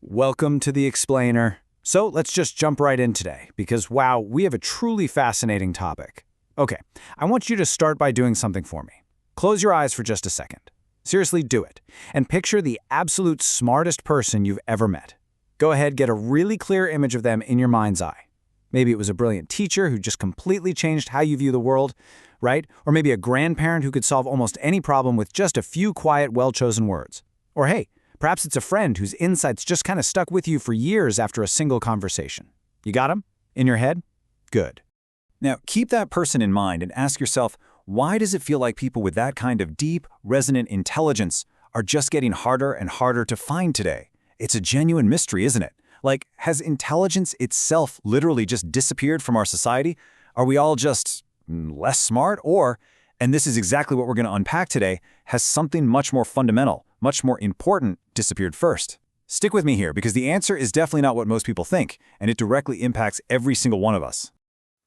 Welcome to the Explainer. So let's just jump right in today, because wow, we have a truly fascinating topic. Okay, I want you to start by doing something for me. Close your eyes for just a second. Seriously, do it. And picture the absolute smartest person you've ever met. Go ahead, get a really clear image of them in your mind's eye. Maybe it was a brilliant teacher who just completely changed how you view the world, right? Or maybe a grandparent who could solve almost any problem with just a few quiet, well-chosen words. Or hey, perhaps it's a friend whose insights just kind of stuck with you for years after a single conversation. You got them? In your head? Good. Now, keep that person in mind and ask yourself, why does it feel like people with that kind of deep, resonant intelligence are just getting harder and harder to find today? It's a genuine mystery, isn't it? Like, has intelligence itself literally just disappeared from our society? Are we all just less smart? Or, and this is exactly what we're going to unpack today, has something much more fundamental, much more important, disappeared first? Stick with me here, because the answer is definitely not what most people think, and it directly impacts every single one of us.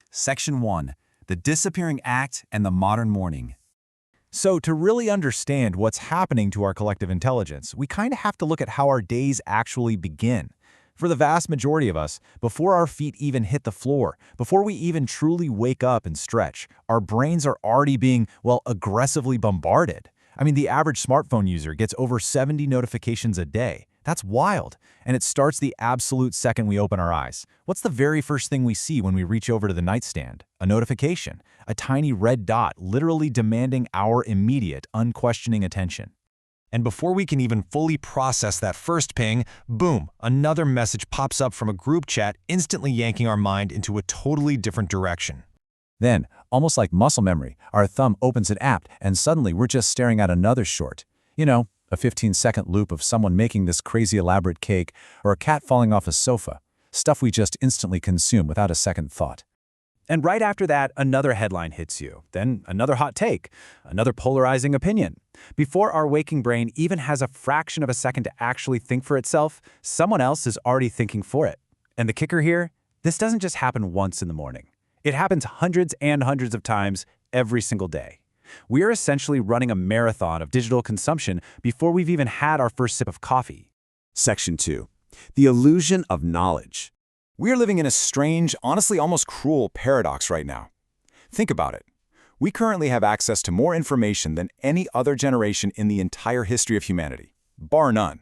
Section 1. The Disappearing Act and the Modern Morning. So to really understand what's happening to our collective intelligence, we kind of have to look at how our days actually begin. For the vast majority of us, before our feet even hit the floor, before we even truly wake up and stretch, our brains are already being, well, aggressively bombarded. I mean, the average smartphone user gets over 70 notifications a day. That's wild. And it starts the absolute second we open our eyes. What's the very first thing we see when we reach over to the nightstand? A notification. A tiny red dot literally demanding our immediate, unquestioning attention. And before we can even fully process that first ping, boom, another message pops up from a group chat, instantly yanking our mind into a totally different direction. Then, almost like muscle memory, our thumb opens an app and suddenly we're just staring at another short. You know, a 15-second loop of someone making this crazy elaborate cake or a cat falling off a sofa. Stuff we just instantly consume without a second thought. And right after that, another headline hits you. Then another hot take, another polarizing opinion. Before our waking brain even has a fraction of a second to actually think for itself, someone else is already thinking for it. And the kicker here, this doesn't just happen once in the morning. It happens hundreds and hundreds of times every single day. We are essentially running a marathon of digital consumption before we've even had our first sip of coffee. Section 2. The illusion of knowledge. We are living in a strange, honestly almost cruel paradox right now. Think about it. We currently have access to more information than any other generation in the entire history of humanity, bar none.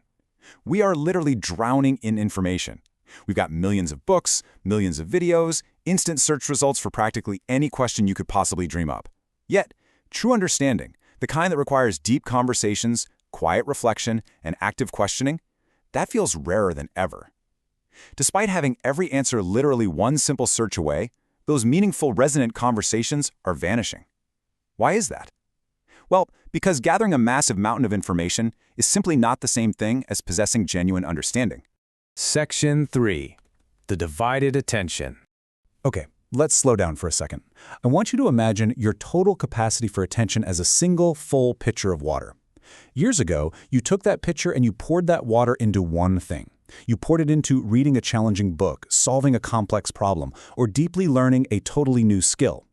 We are literally drowning in information. We've got millions of books, millions of videos, instant search results for practically any question you could possibly dream up. Yet, true understanding, the kind that requires deep conversations, quiet reflection, and active questioning, that feels rarer than ever. Despite having every answer literally one simple search away, those meaningful, resonant conversations are vanishing. Why is that? Well, because gathering a massive mountain of information is simply not the same thing as possessing genuine understanding. Section 3. The Divided Attention. Okay, let's slow down for a second. I want you to imagine your total capacity for attention as a single, full pitcher of water. Years ago, you took that pitcher and you poured that water into one thing. You poured it into reading a challenging book, solving a complex problem, or deeply learning a totally new skill.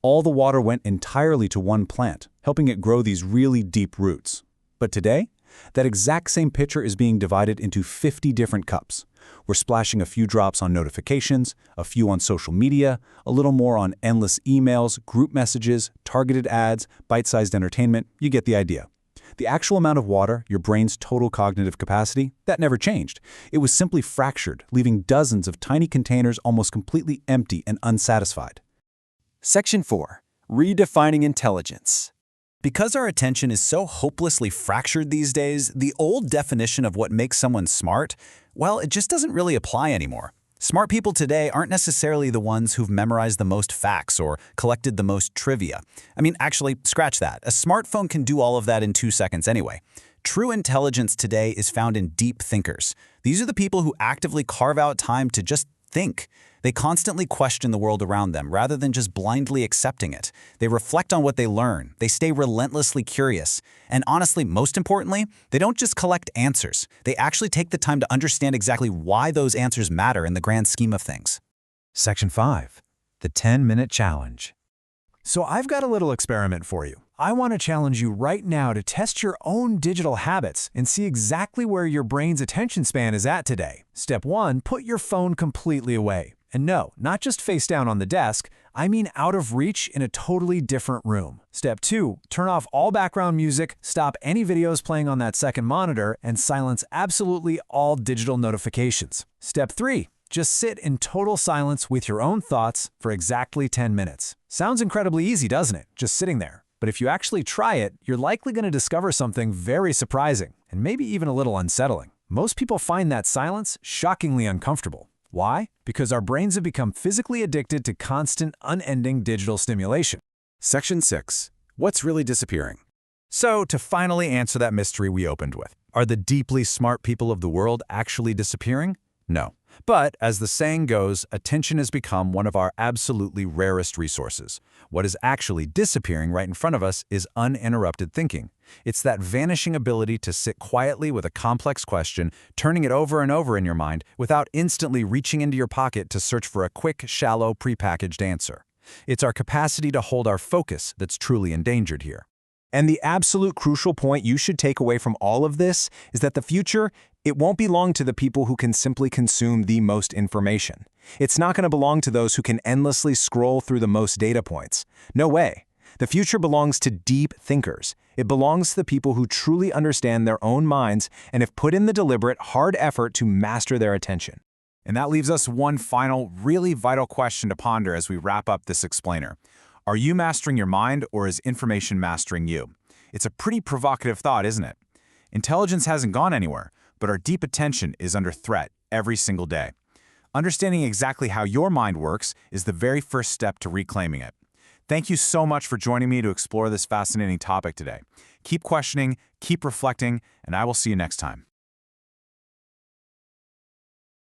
All the water went entirely to one plant, helping it grow these really deep roots. But today, that exact same pitcher is being divided into 50 different cups. We're splashing a few drops on notifications, a few on social media, a little more on endless emails, group messages, targeted ads, bite-sized entertainment. You get the idea. The actual amount of water, your brain's total cognitive capacity, that never changed. It was simply fractured, leaving dozens of tiny containers almost completely empty and unsatisfied. Section 4. Redefining Intelligence. Because our attention is so hopelessly fractured these days, the old definition of what makes someone smart, well, it just doesn't really apply anymore. Smart people today aren't necessarily the ones who've memorized the most facts or collected the most trivia. I mean, actually, scratch that. A smartphone can do all of that in 2 seconds anyway. True intelligence today is found in deep thinkers. These are the people who actively carve out time to just think. They constantly question the world around them rather than just blindly accepting it. They reflect on what they learn. They stay relentlessly curious. And honestly, most importantly, they don't just collect answers. They actually take the time to understand exactly why those answers matter in the grand scheme of things. Section 5. The 10-minute challenge. So I've got a little experiment for you. I want to challenge you right now to test your own digital habits and see exactly where your brain's attention span is at today. Step 1, put your phone completely away. And no, not just face down on the desk, I mean out of reach in a totally different room. Step 2, turn off all background music, stop any videos playing on that second monitor, and silence absolutely all digital notifications. Step 3, just sit in total silence with your own thoughts for exactly 10 minutes. Sounds incredibly easy, doesn't it? Just sitting there. But if you actually try it, you're likely going to discover something very surprising and maybe even a little unsettling. Most people find that silence shockingly uncomfortable. Why? Because our brains have become physically addicted to constant, unending digital stimulation. Section 6. What's really disappearing? So, to finally answer that mystery we opened with, are the deeply smart people of the world actually disappearing? No. But, as the saying goes, attention has become one of our absolutely rarest resources. What is actually disappearing right in front of us is uninterrupted thinking. It's that vanishing ability to sit quietly with a complex question, turning it over and over in your mind without instantly reaching into your pocket to search for a quick, shallow, prepackaged answer. It's our capacity to hold our focus that's truly endangered here. And the absolute crucial point you should take away from all of this is that the future, it won't belong to the people who can simply consume the most information. It's not going to belong to those who can endlessly scroll through the most data points. No way. The future belongs to deep thinkers. It belongs to the people who truly understand their own minds and have put in the deliberate, hard effort to master their attention. And that leaves us one final, really vital question to ponder as we wrap up this explainer. Are you mastering your mind, or is information mastering you? It's a pretty provocative thought, isn't it? Intelligence hasn't gone anywhere, but our deep attention is under threat every single day. Understanding exactly how your mind works is the very first step to reclaiming it. Thank you so much for joining me to explore this fascinating topic today. Keep questioning, keep reflecting, and I will see you next time.